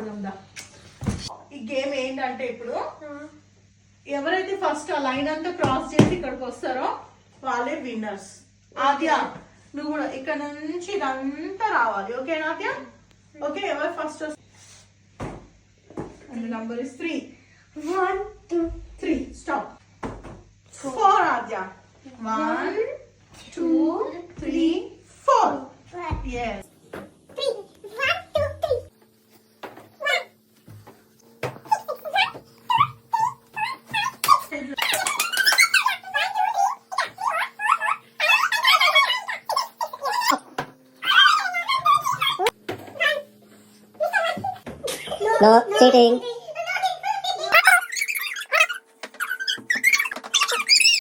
ఆడుదాం. ఈ గేమ్ ఏంటంటే ఇప్పుడు ఎవరైతే ఫస్ట్ ఆ లైన్ అంతా క్రాస్ చేసి ఇక్కడికి వస్తారో వాళ్ళే విన్నర్స్. ఆద్య నువ్వు కూడా ఇక్కడ నుంచి ఇదంతా రావాలి. ఓకేనా ఆద్య? ఓకే, ఎవరు ఫస్ట్ వస్తారు? Number is 3. 1 2 3 stop. 4 Aadya. 1 2 3 4. Yes. 3 1 2 3 No cheating.